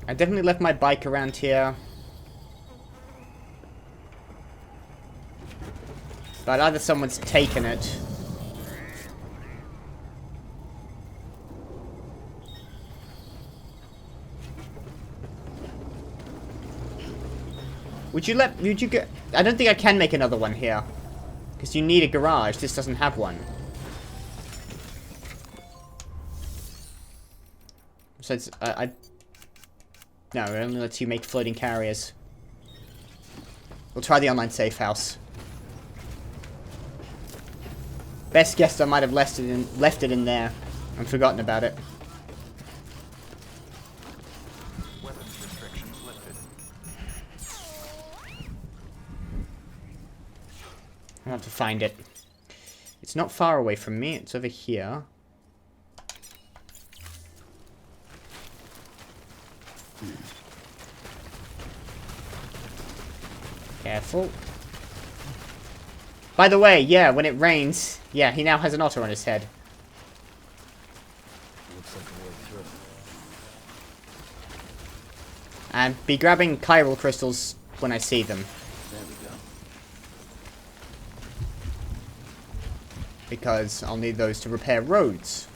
I definitely left my bike around here. But either someone's taken it. Would you get... I don't think I can make another one here. Because you need a garage. This doesn't have one. So it's... No, it only lets you make floating carriers. We'll try the online safe house. Best guess, I might have left it in there and forgotten about it. Weapons restrictions lifted. I'll have to find it. It's not far away from me. It's over here. Careful. By the way, yeah, when it rains, yeah, he now has an otter on his head. Looks like a way through. And be grabbing chiral crystals when I see them. There we go. Because I'll need those to repair roads.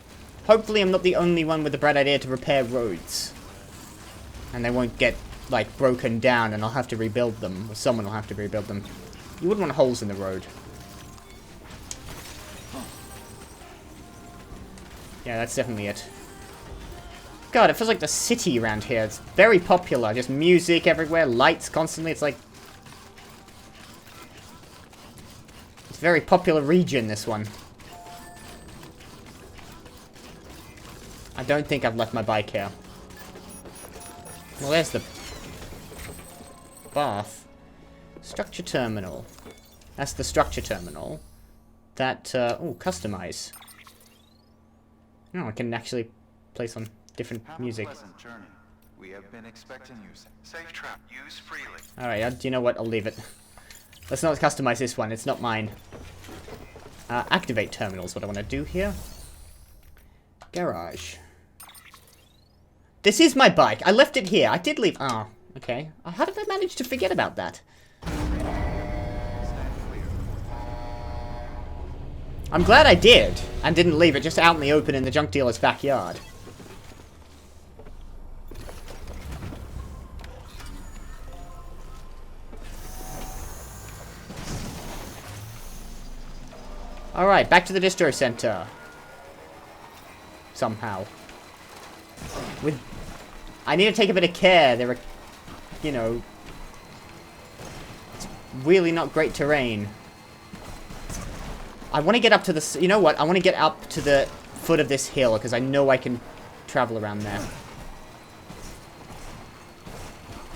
Hopefully I'm not the only one with the bright idea to repair roads. And they won't get, like, broken down and I'll have to rebuild them. Or someone will have to rebuild them. You wouldn't want holes in the road. Yeah, that's definitely it. God, it feels like the city around here. It's very popular. Just music everywhere, lights constantly. It's like... It's a very popular region, this one. I don't think I've left my bike here. Well, there's the bath. Structure terminal. That's the structure terminal. That, oh, customize. Oh, I can actually play some different music. Have a pleasant journey. We have been expecting you. Safe trap. Use freely. Alright, you know what? I'll leave it. Let's not customize this one. It's not mine. Activate terminal is what I want to do here. Garage. This is my bike. I left it here. I did leave... Oh, okay. How did I manage to forget about that? I'm glad I did, and didn't leave it just out in the open in the junk dealer's backyard. Alright, back to the distro center. Somehow. I need to take a bit of care. There are, you know... It's really not great terrain. I want to get up to the... You know what? I want to get up to the foot of this hill, because I know I can travel around there.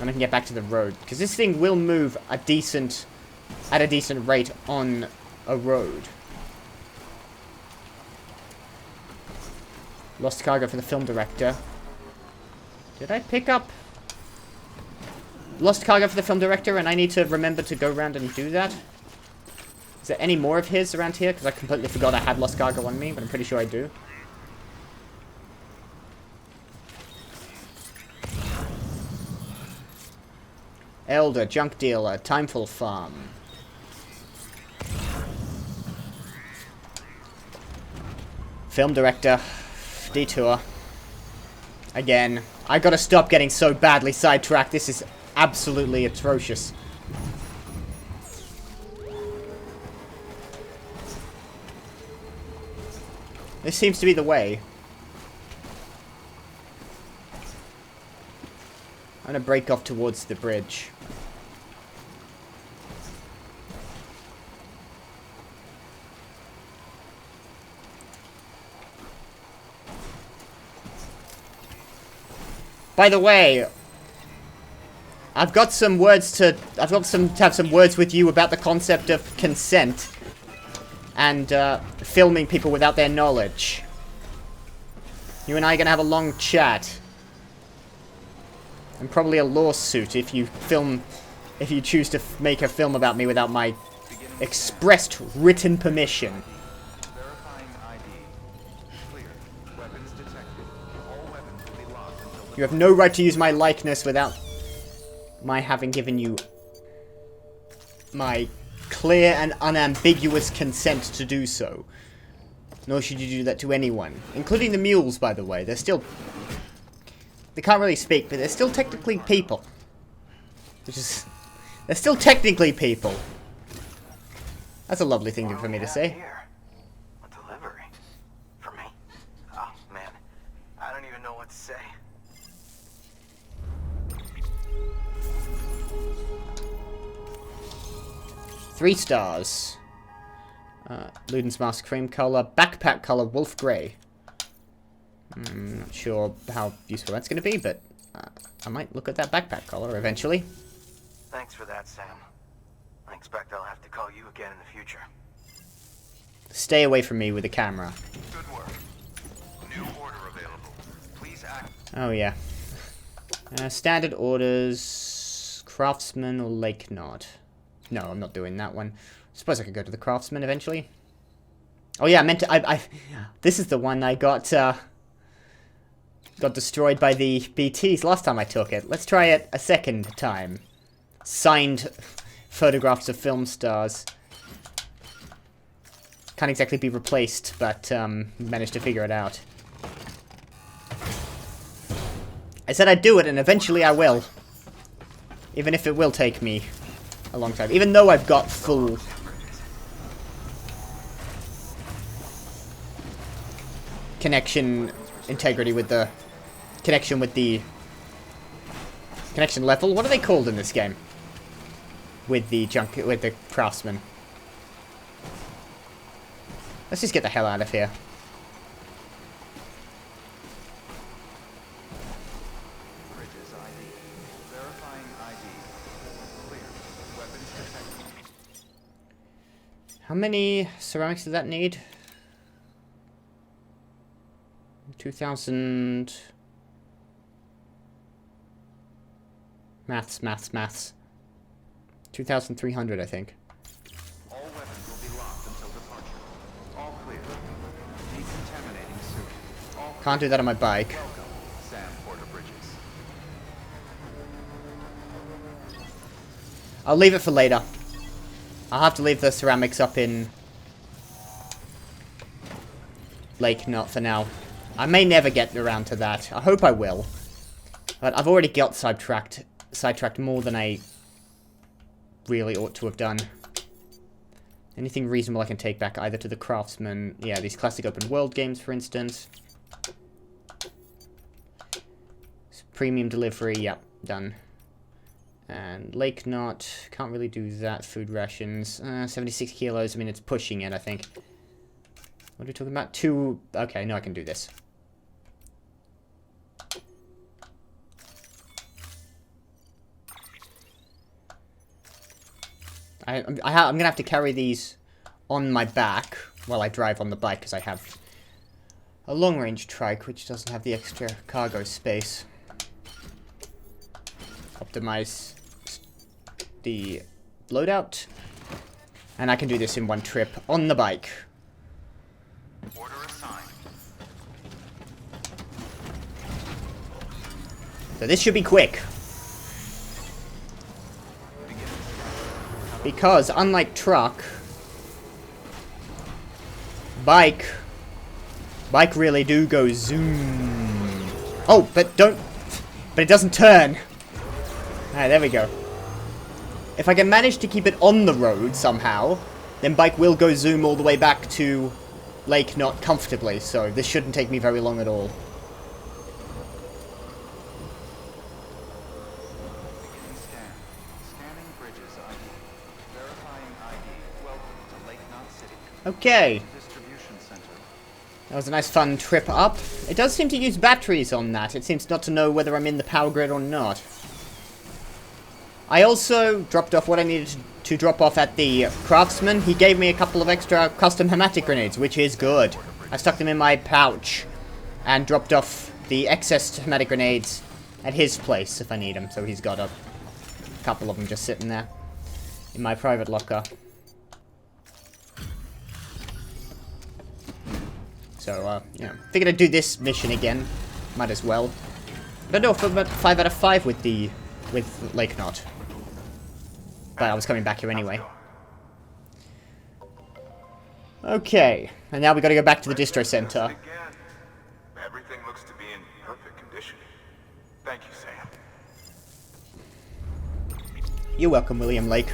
And I can get back to the road. Because this thing will move at a decent rate on a road. Lost cargo for the film director. Did I pick up... Lost cargo for the film director, and I need to remember to go around and do that? Is there any more of his around here? Because I completely forgot I had lost cargo on me, but I'm pretty sure I do. Elder, junk dealer, Timeful Farm. Film director, detour. Again, I gotta stop getting so badly sidetracked. This is absolutely atrocious. This seems to be the way. I'm gonna break off towards the bridge. By the way, I've got some words to have some words with you about the concept of consent and filming people without their knowledge. You and I are gonna have a long chat, and probably a lawsuit if you choose to make a film about me without my expressed written permission. Verifying ID. Clear. Weapons detected. All weapons will be locked until You have no right to use my likeness without my having given you my clear and unambiguous consent to do so. Nor should you do that to anyone. Including the mules, by the way. They're still... They can't really speak, but they're still technically people. Which is... They're still technically people. That's a lovely thing for me to say. Here? A delivery? For me? Oh, man. I don't even know what to say. 3 stars. Luden's mask cream color, backpack color, wolf grey. I'm not sure how useful that's going to be, but I might look at that backpack color eventually. Thanks for that, Sam. I expect I'll have to call you again in the future. Stay away from me with the camera. Good work. New order available. Please act. Oh yeah. Standard orders, craftsman or lake nod. No, I'm not doing that one. Suppose I could go to the craftsman eventually. Oh yeah, I meant to. This is the one I got destroyed by the BTs last time I took it. Let's try it a second time. Signed photographs of film stars. Can't exactly be replaced, but managed to figure it out. I said I'd do it, and eventually I will. Even if it will take me a long time. Even though I've got full connection integrity with the connection level. What are they called in this game? With the craftsman. Let's just get the hell out of here. Bridges ID. Verifying ID. Clear. Weapons detected. How many ceramics does that need? 2,000... Maths. 2,300, I think. All weapons will be locked until departure. All clear. Decontaminating suit. All Can't do that on my bike. welcome, Sam Porter Bridges. I'll leave it for later. I'll have to leave the ceramics up in Lake Knot for now. I may never get around to that. I hope I will. But I've already got sidetracked more than I really ought to have done. Anything reasonable I can take back either to the craftsman. Yeah, these classic open world games, for instance. Premium delivery, yep, done. And Lake Knot, can't really do that. Food rations, 76 kilos, I mean, it's pushing it, I think. What are we talking about? 2, okay, no, I can do this. I'm gonna have to carry these on my back while I drive on the bike, because I have a long-range trike, which doesn't have the extra cargo space. Optimize the loadout, and I can do this in one trip on the bike. Order assigned. So this should be quick. Because, unlike truck, bike really do go zoom. Oh, but it doesn't turn. Alright, there we go. If I can manage to keep it on the road somehow, then bike will go zoom all the way back to Lake Knot comfortably, so this shouldn't take me very long at all. Beginning scan. Scanning Bridges ID. Verifying ID. Welcome to Lake Knot City. Okay. Distribution center. That was a nice fun trip up. It does seem to use batteries on that. It seems not to know whether I'm in the power grid or not. I also dropped off what I needed to drop off at the craftsman. He gave me a couple of extra custom hematic grenades, which is good. I stuck them in my pouch and dropped off the excess hematic grenades at his place if I need them. So he's got a couple of them just sitting there in my private locker. So, figured I'd do this mission again. Might as well. I don't know if I'm at 5 out of 5 with Lake Knot. But I was coming back here anyway. Okay, and now we gotta go back to the distro center. Everything looks to be in perfect condition. Thank you, Sam. You're welcome, William Lake.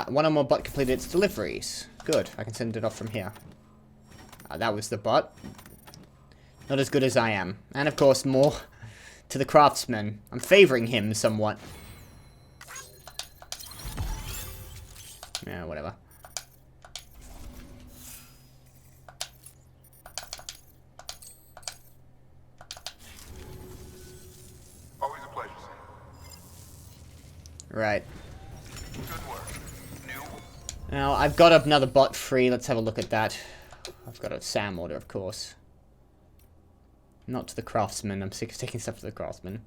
One or more bot completed its deliveries. Good, I can send it off from here. That was the bot. Not as good as I am. And of course, more to the craftsman. I'm favoring him somewhat. Yeah, whatever. Always a pleasure, Sam. Right. Good work. New. Now, I've got another bot free. Let's have a look at that. I've got a Sam order, of course. Not to the craftsman. I'm sick of taking stuff to the craftsman.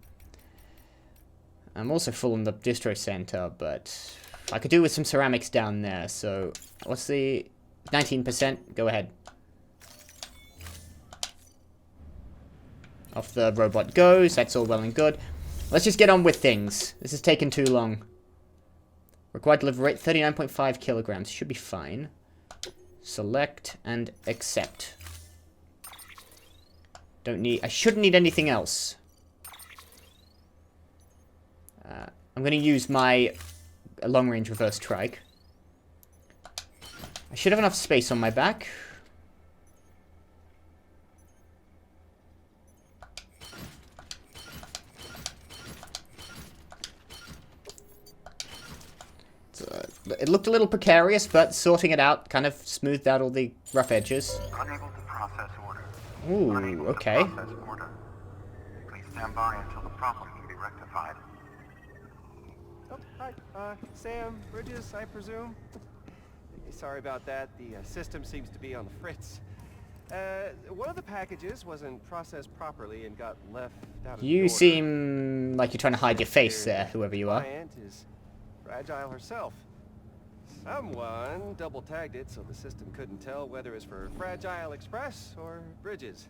I'm also full on the distro center, but I could do with some ceramics down there. So, what's the 19%? Go ahead. Off the robot goes. That's all well and good. Let's just get on with things. This is taking too long. Required delivery rate 39.5 kilograms. Should be fine. Select and accept. I shouldn't need anything else. I'm going to use my long-range reverse trike. I should have enough space on my back. It looked a little precarious, but sorting it out kind of smoothed out all the rough edges. Unable to process order. Ooh, Unable to okay. process order. Please stand by until the problem can be rectified. Oh, hi. Sam, Bridges, I presume? Sorry about that. The system seems to be on the fritz. One of the packages wasn't processed properly and got left out of the You order. seem like you're trying to hide your face there, whoever you are. Client is Fragile herself. Someone double-tagged it so the system couldn't tell whether it's for Fragile Express or Bridges.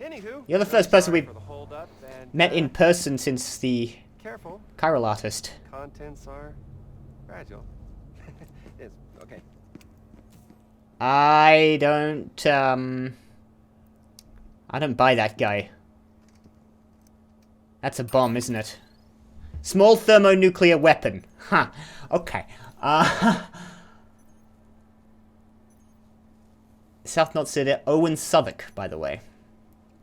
Anywho, You're the first person sorry we've for the hold-up and, met in person since the careful. chiral artist. Contents are fragile. Yes, okay. I don't buy that guy. That's a bomb, isn't it? Small thermonuclear weapon. Huh. Okay. South Knot City, Owen Southwark, by the way.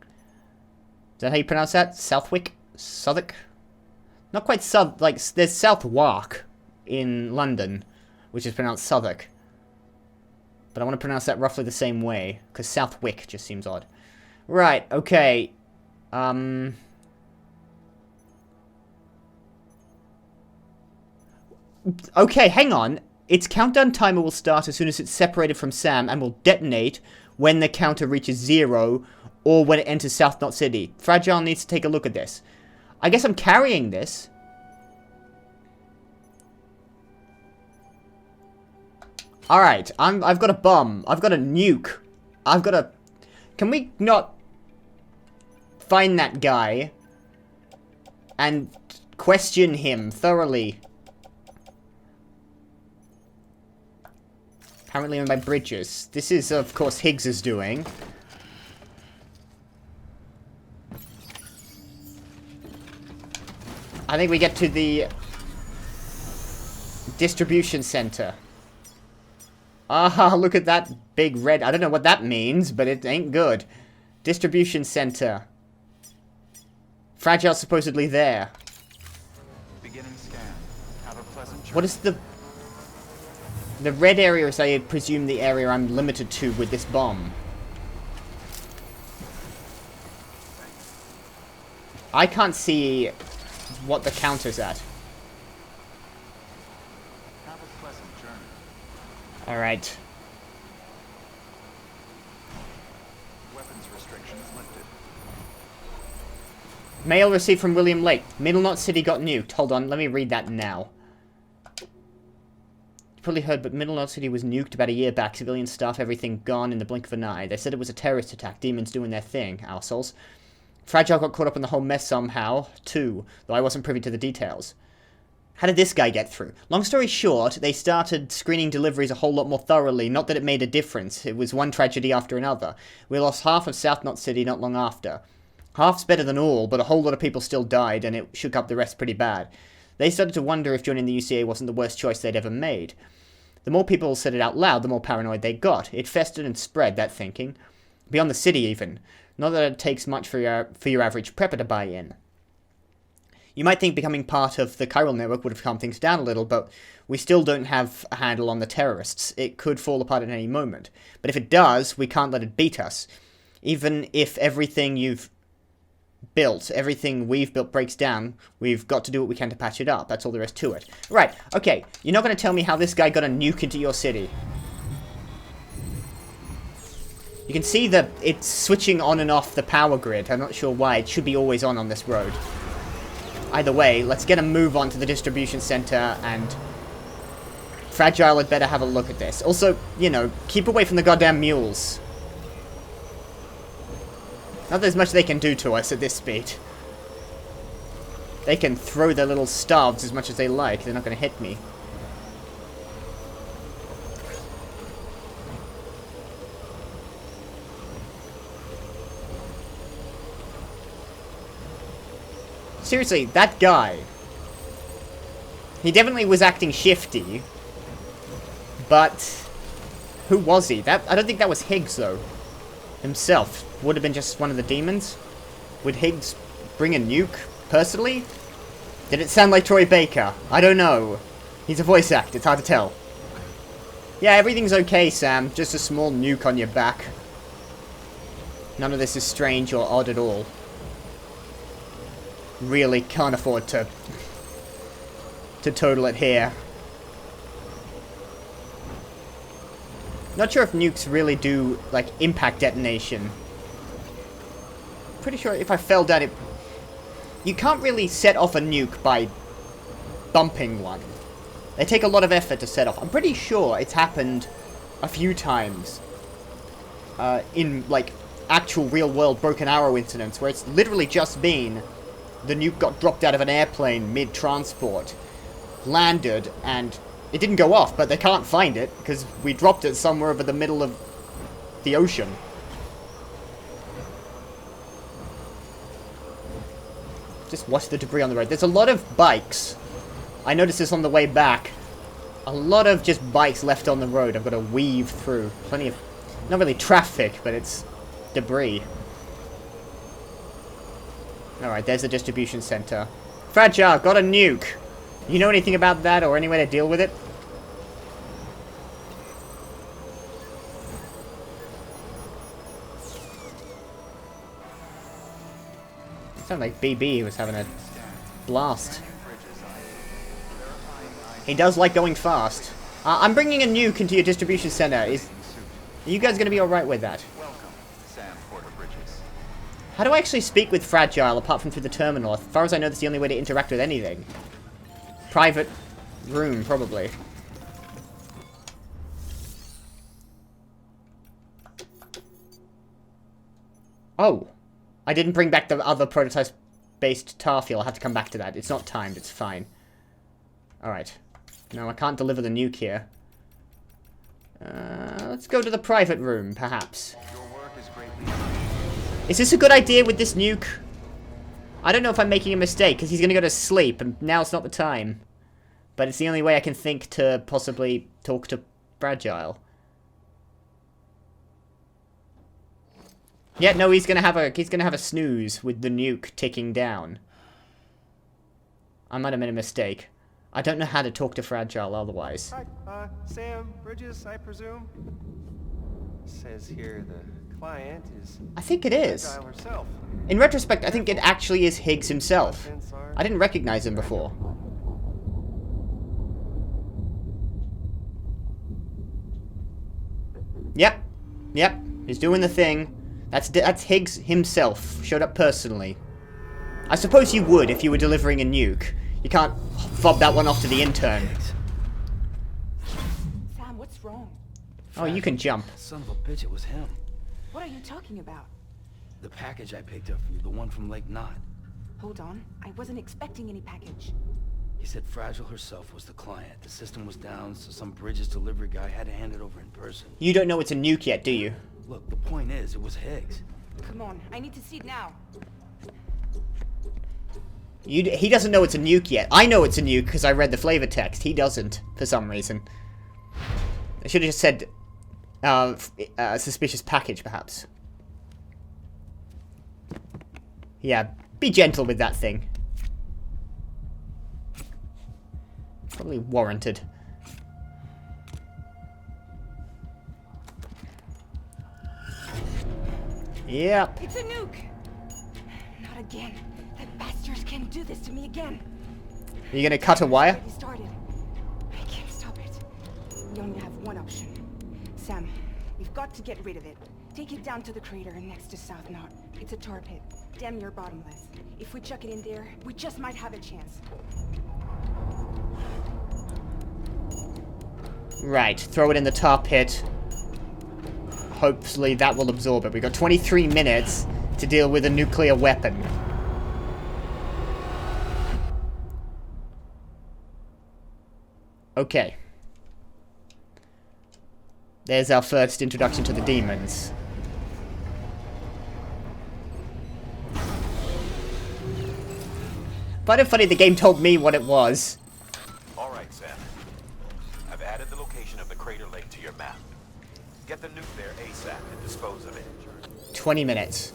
Is that how you pronounce that? Southwick? Southwark? Not quite like, there's Southwark in London, which is pronounced Southwark. But I want to pronounce that roughly the same way, because Southwick just seems odd. Right, okay. Okay, hang on. Its countdown timer will start as soon as it's separated from Sam and will detonate when the counter reaches 0 or when it enters South Knot City. Fragile needs to take a look at this. I guess I'm carrying this. Alright, I've got a bomb. I've got a nuke. I've got a... Can we not find that guy and question him thoroughly? Apparently owned by Bridges. This is, of course, Higgs's doing. I think we get to the distribution center. Ah, look at that big red... I don't know what that means, but it ain't good. Distribution center. Fragile supposedly there. Beginning scan. Have a pleasant journey. What is the... The red area is, I presume, the area I'm limited to with this bomb. I can't see what the counter's at. Have a pleasant journey. Alright. Weapons restrictions lifted. Mail received from William Lake. Middle Knot City got nuked. Hold on, let me read that now. Probably heard, but Middle North City was nuked about a year back. Civilian staff, everything gone in the blink of an eye. They said it was a terrorist attack. Demons doing their thing, assholes. Fragile got caught up in the whole mess somehow, too, though I wasn't privy to the details. How did this guy get through? Long story short, they started screening deliveries a whole lot more thoroughly. Not that it made a difference. It was one tragedy after another. We lost half of South Knot City not long after. Half's better than all, but a whole lot of people still died, and it shook up the rest pretty bad. They started to wonder if joining the UCA wasn't the worst choice they'd ever made. The more people said it out loud, the more paranoid they got. It festered and spread, that thinking. Beyond the city, even. Not that it takes much for your average prepper to buy in. You might think becoming part of the chiral network would have calmed things down a little, but we still don't have a handle on the terrorists. It could fall apart at any moment. But if it does, we can't let it beat us. Even if everything you've built, everything we've built breaks down, we've got to do what we can to patch it up. That's all there is to it. Right, okay, you're not going to tell me how this guy got a nuke into your city. You can see that it's switching on and off the power grid. I'm not sure why. It should be always on this road. Either way, let's get a move on to the distribution center, and Fragile had better have a look at this. Also, you know, keep away from the goddamn mules. Not there's much they can do to us at this speed. They can throw their little staves as much as they like. They're not going to hit me. Seriously, that guy. He definitely was acting shifty. But who was he? I don't think that was Higgs, though. Himself. Would have been just one of the demons? Would Higgs bring a nuke, personally? Did it sound like Troy Baker? I don't know. He's a voice actor, it's hard to tell. Yeah, everything's okay, Sam. Just a small nuke on your back. None of this is strange or odd at all. Really can't afford to total it here. Not sure if nukes really do, like, impact detonation. Pretty sure if I fell down it... You can't really set off a nuke by bumping one. They take a lot of effort to set off. I'm pretty sure it's happened a few times. In, like, actual real-world broken arrow incidents, where it's literally just been... The nuke got dropped out of an airplane mid-transport, landed, and it didn't go off, but they can't find it, because we dropped it somewhere over the middle of the ocean. Just watch the debris on the road. There's a lot of bikes. I noticed this on the way back. A lot of just bikes left on the road. I've got to weave through. Plenty of... Not really traffic, but it's debris. Alright, there's the distribution center. Fragile, got a nuke. You know anything about that or any way to deal with it? It sounded like BB was having a blast. He does like going fast. I'm bringing a nuke into your distribution center. Are you guys going to be alright with that? How do I actually speak with Fragile apart from through the terminal? As far as I know, that's the only way to interact with anything. Private room, probably. Oh. I didn't bring back the other prototype-based tar fuel. I'll have to come back to that. It's not timed. It's fine. Alright. No, I can't deliver the nuke here. Let's go to the private room, perhaps. Is this a good idea with this nuke? I don't know if I'm making a mistake, because he's going to go to sleep, and now's not the time. But it's the only way I can think to possibly talk to Fragile. Yeah, no, he's gonna have a snooze with the nuke ticking down. I might have made a mistake. I don't know how to talk to Fragile otherwise. Hi, Sam Bridges, I presume. Says here the client is... I think it is. Fragile herself. In retrospect, I think it actually is Higgs himself. I didn't recognize him before. Yep. Yep. He's doing the thing. That's Higgs himself. Showed up personally. I suppose you would if you were delivering a nuke. You can't fob that one off to the intern. Oh, you can jump. Son of a bitch, it was him. What are you talking about? The package I picked up for you, the one from Lake Knot. Hold on. I wasn't expecting any package. He said Fragile herself was the client. The system was down, so some Bridges delivery guy had to hand it over in person. You don't know it's a nuke yet, do you? Look, the point is, it was Higgs. Come on, I need to see it now. He doesn't know it's a nuke yet. I know it's a nuke because I read the flavor text. He doesn't, for some reason. I should have just said, a suspicious package, perhaps. Yeah, be gentle with that thing. Probably warranted. Yep. It's a nuke! Not again. That bastards can't do this to me again. Are you gonna cut a wire? Already started. I can't stop it. We only have one option. Sam, we've got to get rid of it. Take it down to the crater next to South Knot. It's a tar pit. Damn near bottomless. If we chuck it in there, we just might have a chance. Right, throw it in the tar pit. Hopefully that will absorb it. We've got 23 minutes to deal with a nuclear weapon. Okay. There's our first introduction to the demons. Find it funny the game told me what it was. All right, Sam. I've added the location of the crater lake to your map. Get the nuke there ASAP and dispose of it. 20 minutes.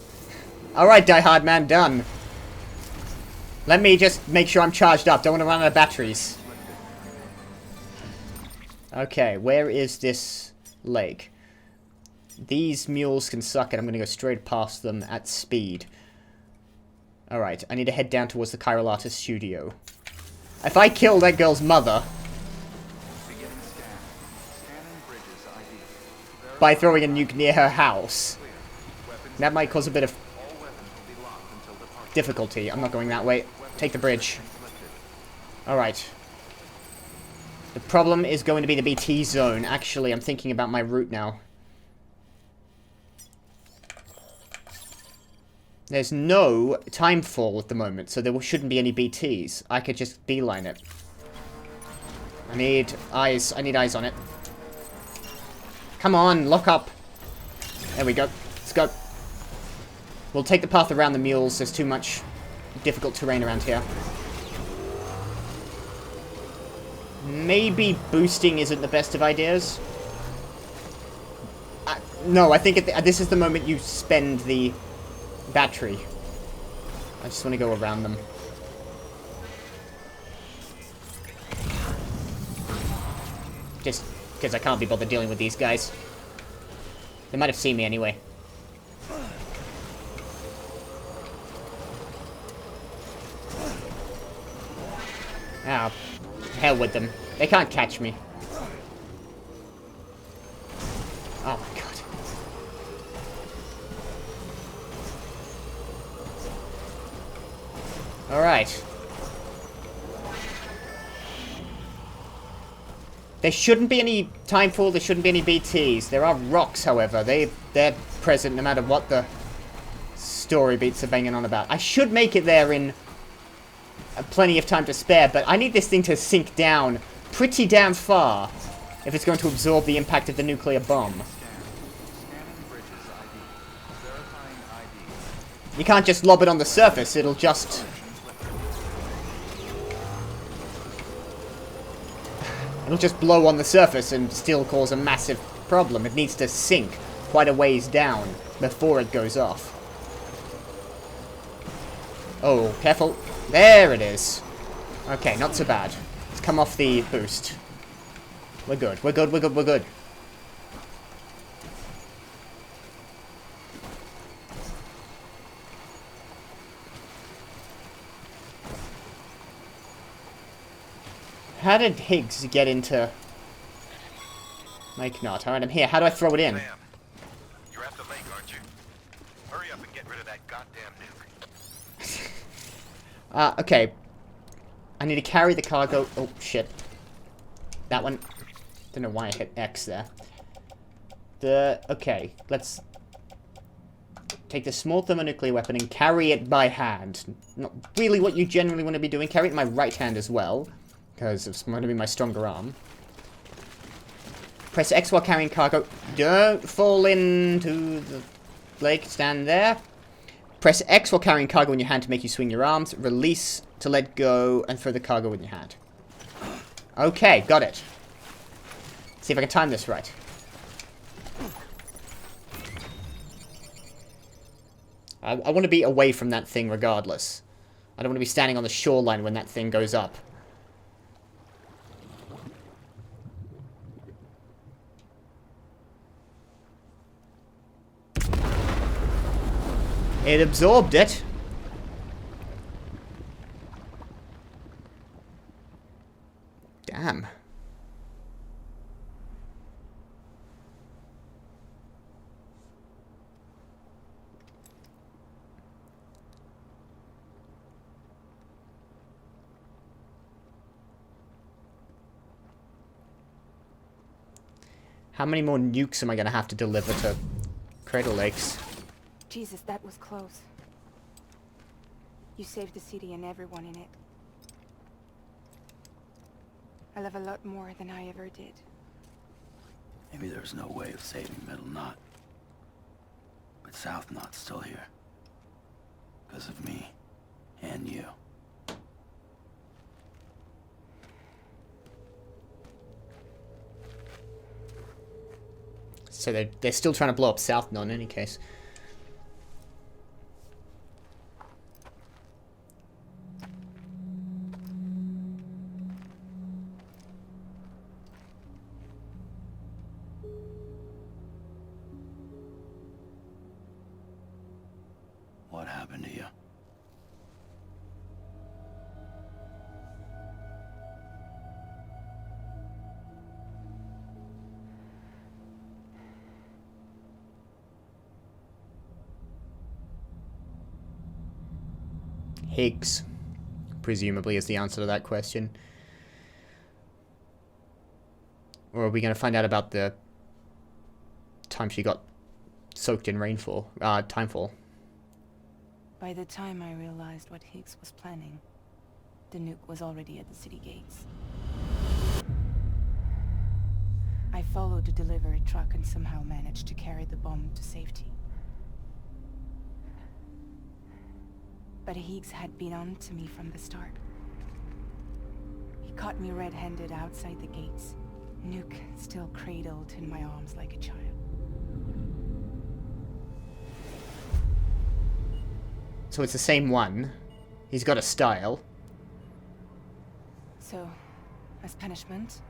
Alright, Die Hard Man, done. Let me just make sure I'm charged up. Don't want to run out of batteries. Okay, where is this lake? These mules can suck it. I'm going to go straight past them at speed. Alright, I need to head down towards the Chiral Artist studio. If I kill that girl's mother by throwing a nuke near her house, that might cause a bit of difficulty. I'm not going that way. Take the bridge. Alright. The problem is going to be the BT zone. Actually, I'm thinking about my route now. There's no time fall at the moment, so there shouldn't be any BTs. I could just beeline it. I need eyes. I need eyes on it. Come on, lock up. There we go. Let's go. We'll take the path around the mules. There's too much difficult terrain around here. Maybe boosting isn't the best of ideas. No, I think this is the moment you spend the battery. I just want to go around them. Just because I can't be bothered dealing with these guys. They might have seen me anyway. Ah, hell with them. They can't catch me. Oh my god. Alright. There shouldn't be any time fall, there shouldn't be any BTs. There are rocks, however. They're present no matter what the story beats are banging on about. I should make it there in plenty of time to spare, but I need this thing to sink down pretty damn far if it's going to absorb the impact of the nuclear bomb. You can't just lob it on the surface, it'll just... It'll just blow on the surface and still cause a massive problem. It needs to sink quite a ways down before it goes off. Oh, careful. There it is. Okay, not so bad. Let's come off the boost. We're good, we're good, we're good, we're good. How did Higgs get into Lake Knot? Alright, I'm here. How do I throw it in? Sam, you're at the lake, aren't you? Hurry up and get rid of that goddamn nuke. Okay. I need to carry the cargo. Oh, shit. That one. Don't know why I hit X there. Okay, let's take the small thermonuclear weapon and carry it by hand. Not really what you generally want to be doing. Carry it in my right hand as well, because it's going to be my stronger arm. Press X while carrying cargo. Don't fall into the lake. Stand there. Press X while carrying cargo in your hand to make you swing your arms. Release to let go and throw the cargo in your hand. Okay, got it. See if I can time this right. I want to be away from that thing regardless. I don't want to be standing on the shoreline when that thing goes up. It absorbed it. Damn. How many more nukes am I going to have to deliver to Crater Lakes? Jesus, that was close. You saved the city and everyone in it. I love a lot more than I ever did. Maybe there's no way of saving Middle Knot. But South Knot's still here. Because of me. And you. So they're still trying to blow up South Knot in any case. What happened to you? Higgs, presumably, is the answer to that question. Or are we going to find out about the time she got soaked in rainfall, timefall? By the time I realized what Higgs was planning, the nuke was already at the city gates. I followed the delivery truck and somehow managed to carry the bomb to safety. But Higgs had been on to me from the start. He caught me red-handed outside the gates, nuke still cradled in my arms like a child. So it's the same one. He's got a style. So, as punishment,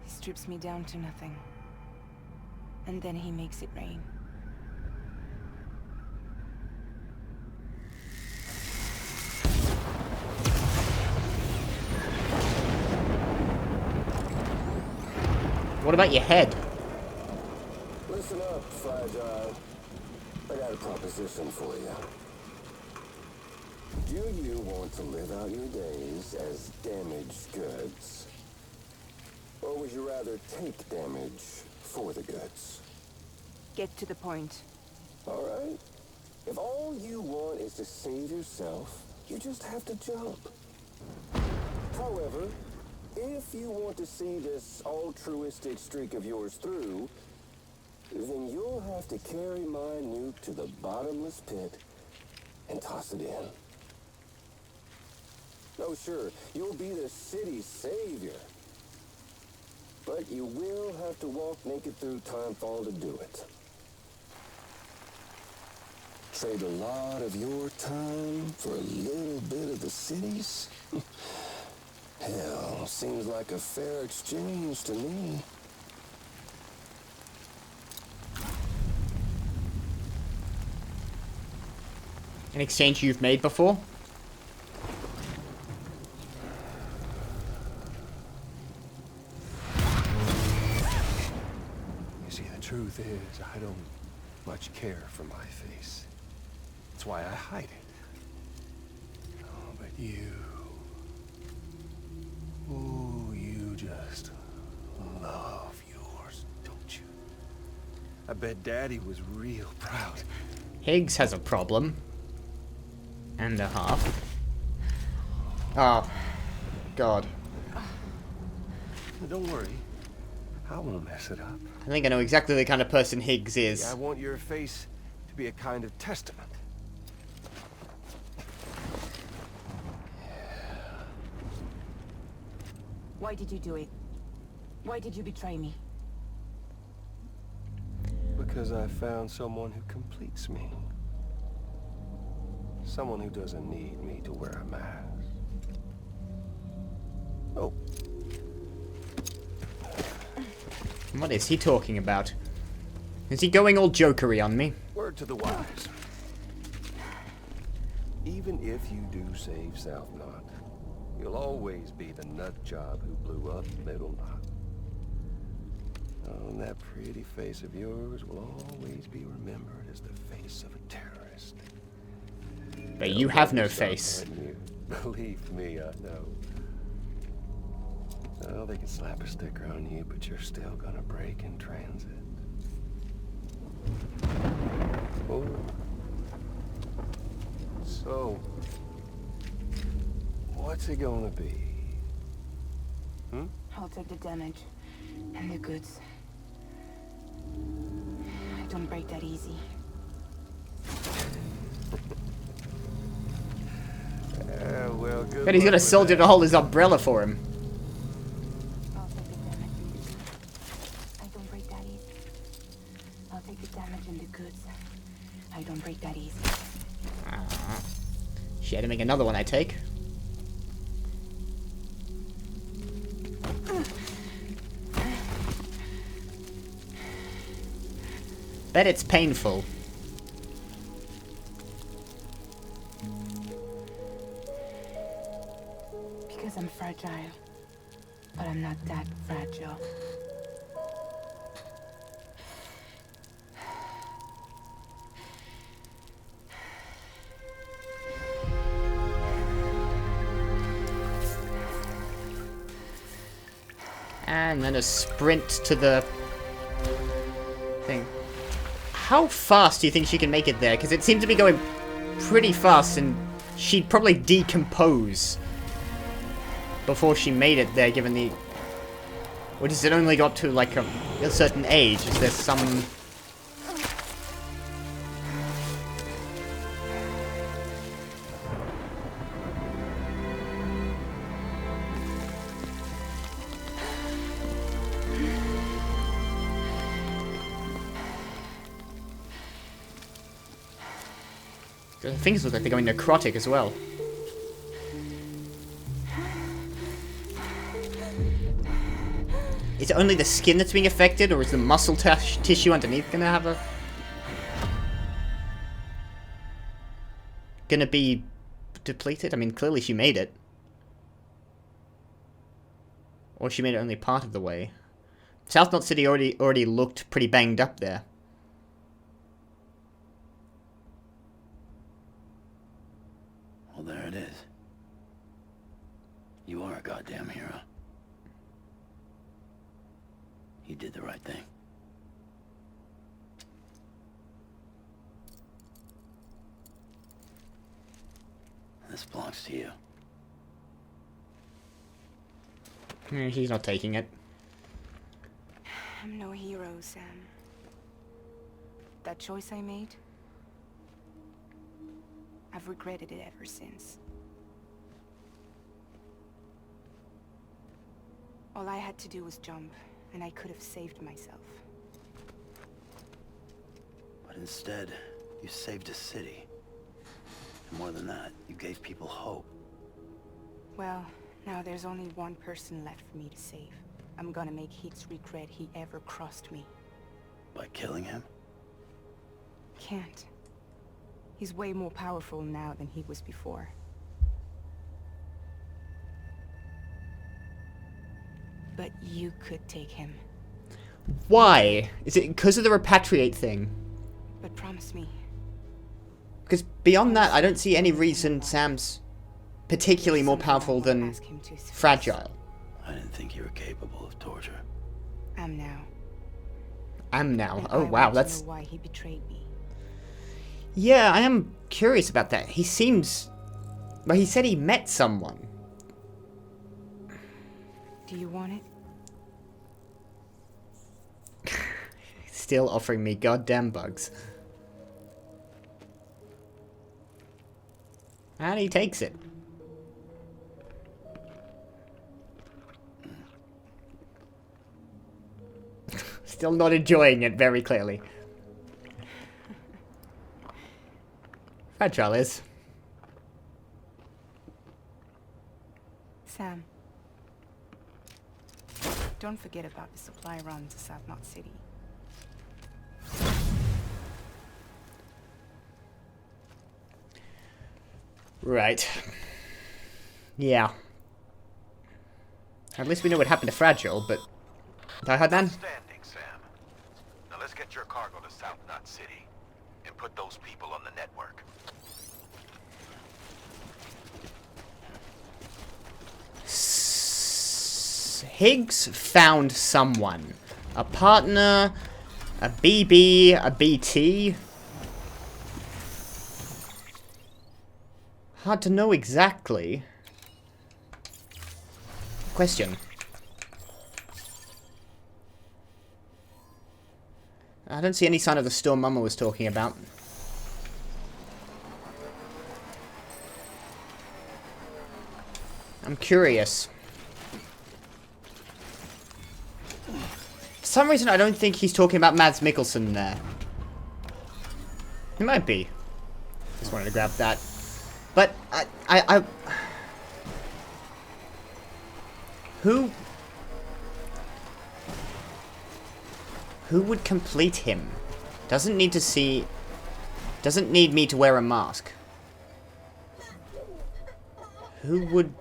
he strips me down to nothing. And then he makes it rain. What about your head? Listen up, Fragile. I got a proposition for you. Do you want to live out your days as damaged goods? Or would you rather take damage for the goods? Get to the point. All right. If all you want is to save yourself, you just have to jump. However, if you want to see this altruistic streak of yours through, then you'll have to carry my nuke to the bottomless pit and toss it in. Oh, sure, you'll be the city's savior. But you will have to walk naked through timefall to do it. Trade a lot of your time for a little bit of the city's? Hell, seems like a fair exchange to me. An exchange you've made before? You see, the truth is, I don't much care for my face. That's why I hide it. Oh, but you... Ooh, you just love yours, don't you? I bet Daddy was real proud. Higgs has a problem. And a half. Oh. God. Don't worry. I won't mess it up. I think I know exactly the kind of person Higgs is. I want your face to be a kind of testament. Why did you do it? Why did you betray me? Because I found someone who completes me. Someone who doesn't need me to wear a mask. Oh. What is he talking about? Is he going all jokery on me? Word to the wise. Even if you do save South Knot, you'll always be the nut job who blew up Middle Knot. Oh, and that pretty face of yours will always be remembered as the face of a terrorist. But you have no face. Believe me, I know. Well, they can slap a sticker on you, but you're still gonna break in transit. Oh. So, what's it gonna be? Hmm? I'll take the damage and the goods. I don't break that easy. Well, good. But he's got a soldier to hold his umbrella for him. I'll take the damage. I don't break that easy. I'll take the damage and the goods. I don't break that easy. She had to make another one, I take. Bet it's painful. Because I'm fragile. But I'm not that fragile. And then a sprint to the thing. How fast do you think she can make it there? Because it seemed to be going pretty fast, and she'd probably decompose before she made it there, given the... Or does it only go up to, like, a certain age? Is there some... The things look like they're going necrotic as well. Is it only the skin that's being affected, or is the muscle tissue underneath gonna have a... gonna be depleted? I mean, clearly she made it. Or she made it only part of the way. South Knot City already looked pretty banged up there. Well, there it is. You are a goddamn hero. You did the right thing. This belongs to you. He's not taking it. I'm no hero, Sam. That choice I made, I've regretted it ever since. All I had to do was jump, and I could have saved myself. But instead, you saved a city. And more than that, you gave people hope. Well, now there's only one person left for me to save. I'm gonna make Higgs regret he ever crossed me. By killing him? Can't. He's way more powerful now than he was before. But you could take him. Why? Is it because of the repatriate thing? But promise me. Because beyond that, I don't see any reason Sam's particularly more powerful than fragile. I didn't think you were capable of torture. I'm now. Am now. And Oh I wow, want to that's... know why he betrayed me. Yeah, I am curious about that. He seems... Well, he said he met someone. Do you want it? Still offering me goddamn bugs. And he takes it. Still not enjoying it very clearly. Fragile is. Sam. Don't forget about the supply run to South Knot City. Right. Yeah. At least we know what happened to Fragile, but... Die Hard Man? Standing, Sam. Now let's get your cargo to South Knot City and put those people on the network. Higgs found someone. A partner, a BB, a BT. Hard to know exactly. Question. I don't see any sign of the storm Mama was talking about. I'm curious. For some reason, I don't think he's talking about Mads Mikkelsen there. He might be. Just wanted to grab that. But, Who would complete him? Doesn't need to see... Doesn't need me to wear a mask. Who would...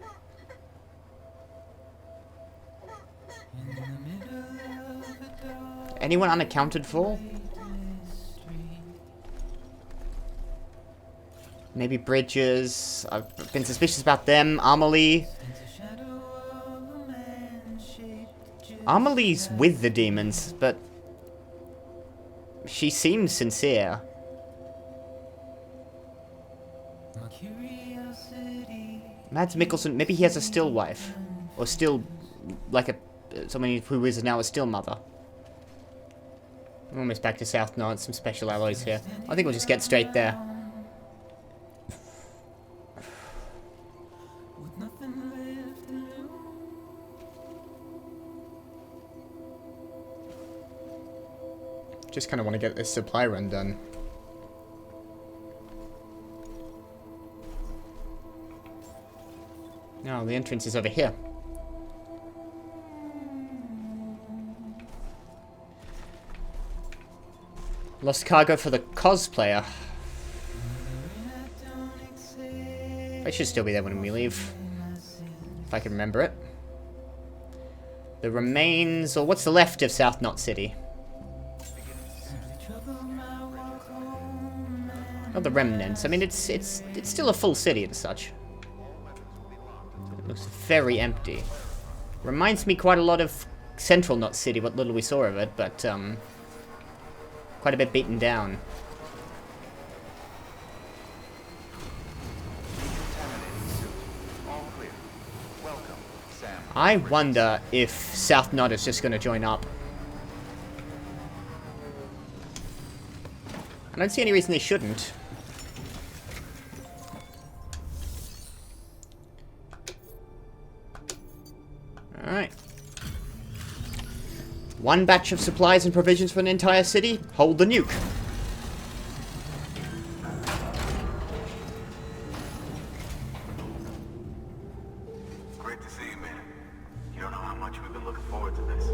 Anyone unaccounted for? Maybe Bridges. I've been suspicious about them. Amelie. Amelie's with the demons, but... She seems sincere. Mads Mikkelsen, maybe he has a still wife. Or still, like someone who is now a still mother. We're almost back to South Knot, some special alloys here. I think we'll just get straight there. Just kind of want to get this supply run done. No, the entrance is over here. Lost cargo for the cosplayer. I should still be there when we leave. If I can remember it. The remains, or what's the left of South Knot City? Not the remnants. I mean, it's still a full city and such. It looks very empty. Reminds me quite a lot of Central Knot City, what little we saw of it, but quite a bit beaten down. All clear. Welcome, Sam. I wonder if South Knot is just going to join up. I don't see any reason they shouldn't. Alright. One batch of supplies and provisions for an entire city. Hold the nuke. Great to see you, man. You don't know how much we've been looking forward to this.